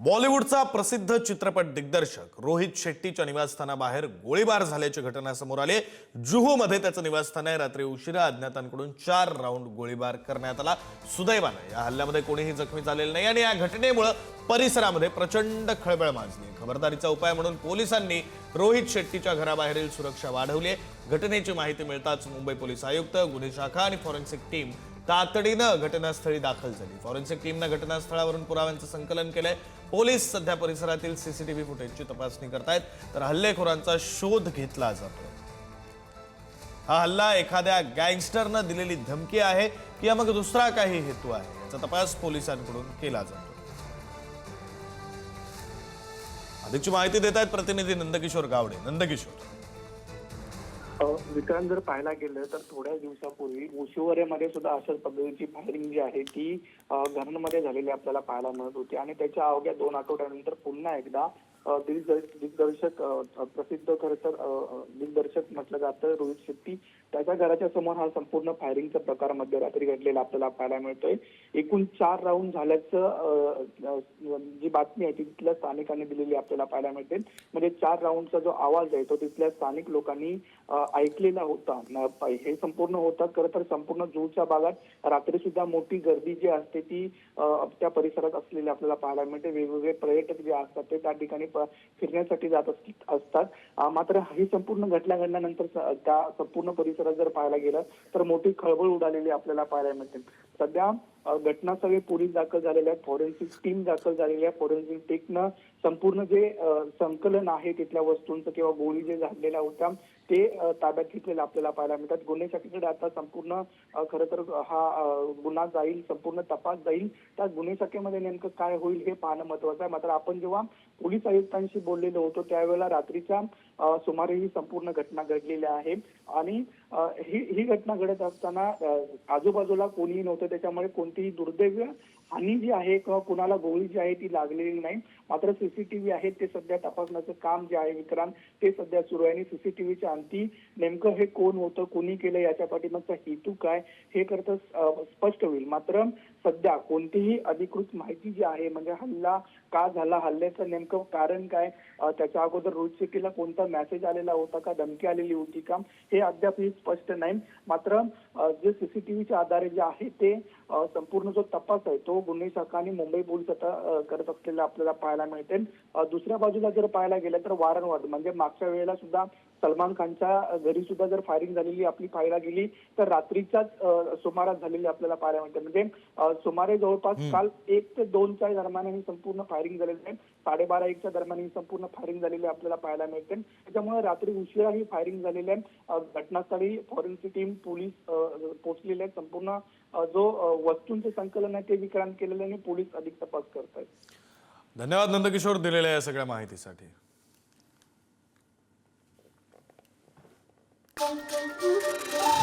बॉलिवूडचा प्रसिद्ध चित्रपट दिग्दर्शक रोहित शेट्टीच्या निवासस्थानाबाहेर गोळीबार झाल्याची घटना समोर आली। जुहूमध्ये त्याचं निवासस्थान आहे। रात्री उशिरा अज्ञातांकडून 4 राऊंड गोळीबार करण्यात आला। सुदैवाने या हल्ल्यामध्ये कोणीही जखमी झालेलं नाही आणि या घटनेमुळे परिसरामध्ये प्रचंड खळबळ माजली। खबरदारीचा उपाय म्हणून पोलिसांनी रोहित शेट्टीच्या घराबाहेरील सुरक्षा वाढवली आहे। घटनेची माहिती मिळताच मुंबई पोलीस आयुक्त, गुन्हे शाखा आणि फॉरेन्सिक टीम तातडीनं घटनास्थळी दाखल झाली। फॉरेन्सिक टीमने घटनास्थळावरून पुराव्यांचं संकलन केलंय। पोलीस सध्या परिसरातील सीसीटीव्ही फुटेजची तपासणी करतायत, तर हल्लेखोरांचा शोध घेतला जातोय। हा हल्ला एखाद्या गँगस्टरनं दिलेली धमकी आहे की मग दुसरा काही हेतू आहे, याचा तपास पोलिसांकडून केला जातो। अधिकची माहिती देत आहेत प्रतिनिधी नंदकिशोर गावडे। नंदकिशोर, विक्रांत, जर पाहायला गेलं तर थोड्या दिवसापूर्वी उशिवरेमध्ये सुद्धा अशाच पद्धतीची फायरिंग जी आहे ती घरांमध्ये झालेली आपल्याला पाहायला मिळत होती आणि त्याच्या अवघ्या 2 आठवड्यानंतर पुन्हा एकदा दिग्दर्शक, प्रसिद्ध खरं तर दिग्दर्शक म्हटलं जातं रोहित शेट्टी, त्याच्या घराच्या समोर हा संपूर्ण फायरिंगचा प्रकार मध्यरात्री घडलेला आपल्याला पाहायला मिळतोय। एकूण 4 राऊंड झाल्याचं जी बातमी आहे ती तिथल्या स्थानिकांनी दिलेली आपल्याला पाहायला मिळते। म्हणजे 4 राऊंडचा जो आवाज आहे तो तिथल्या स्थानिक लोकांनी ऐकलेला होता। हे संपूर्ण होतं खरं तर संपूर्ण जुहूच्या भागात रात्री सुद्धा मोठी गर्दी जी असते ती त्या परिसरात असलेली आपल्याला पाहायला मिळते। वेगवेगळे पर्यटक जे असतात ते त्या ठिकाणी फिरण्यासाठी जात असतात। मात्र ही संपूर्ण घटना घडल्यानंतर त्या संपूर्ण परिसरात जर पाहायला गेलं तर मोठी खळबळ उडालेली आपल्याला पाहायला मिळते। सध्या घटनास्थळी पोलीस दाखल झालेले आहेत, फॉरेन्सिक टीम दाखल झालेली आहे। फॉरेन्सिक टीमनं संपूर्ण जे संकलन आहे तिथल्या वस्तूंचं किंवा गोळी जे झालेल्या होत्या ते ताब्यात घेतलेलं आपल्याला पाहायला मिळतात। गुन्हे शाखेकडे आता संपूर्ण खरं तर हा गुन्हा जाईल, संपूर्ण तपास जाईल। त्या गुन्हे शाखेमध्ये नेमकं काय होईल हे पाहणं महत्वाचं आहे। मात्र आपण जेव्हा पोलीस आयुक्तांशी बोललेलो होतो त्यावेळेला रात्रीच्या सुमारे ही संपूर्ण घटना घडलेली आहे आणि ही घटना घडत असताना आजूबाजूला कोणीही नव्हतं, त्याच्यामुळे कोणतीही दुर्दैवी हानी जी आहे किंवा कुणाला गोळी जी आहे ती लागलेली नाही। मात्र सीसीटीव्ही आहेत ते सध्या तपासण्याचं काम जे आहे विक्रांत ते सध्या सुरू आहे आणि सीसीटीव्हीच्या अंती नेमकं हे कोण होतं, कोणी केलं, याच्या पाठीमागचा हेतू काय हे करतं स्पष्ट होईल। मात्र सध्या कोणतीही अधिकृत माहिती जी आहे म्हणजे हल्ला का झाला, हल्ल्याचं नेमकं कारण काय, त्याच्या अगोदर रोहित शेट्टीला कोणता मेसेज आलेला होता का, धमकी आलेली होती का, हे अद्यापही स्पष्ट नाही। मात्र जे सीसीटीव्हीच्या आधारे जे आहे ते संपूर्ण जो तपास आहे तो गुन्हे शाखा आणि मुंबई पोलीस आता करत असलेला आपल्याला पाहायला मिळते। दुसऱ्या बाजूला जर पाहायला गेलं तर वारंवार म्हणजे मागच्या वेळेला सुद्धा सलमान खानच्या घरी सुद्धा जर फायरिंग झालेली आपली पाहायला गेली तर रात्रीच्याच सुमारास झालेली आपल्याला पाहायला मिळते। म्हणजे सुमारे जवळपास काल 1 ते 2च्या दरम्यान ही संपूर्ण फायरिंग झालेली आहे। 12:30-1च्या दरम्यान ही संपूर्ण फायरिंग झालेली आपल्याला पाहायला मिळते। त्याच्यामुळे रात्री उशिरा ही फायरिंग झालेली आहे। घटनास्थळी फॉरेन्सिक टीम, पोलीस पोहोचलेले आहेत। संपूर्ण जो वस्तूंचे संकलन आहे ते विक्रांत केलेले आणि पोलीस अधिक तपास करत आहेत। धन्यवाद नंदकिशोर दिलेल्या या सगळ्या माहितीसाठी। Thank you.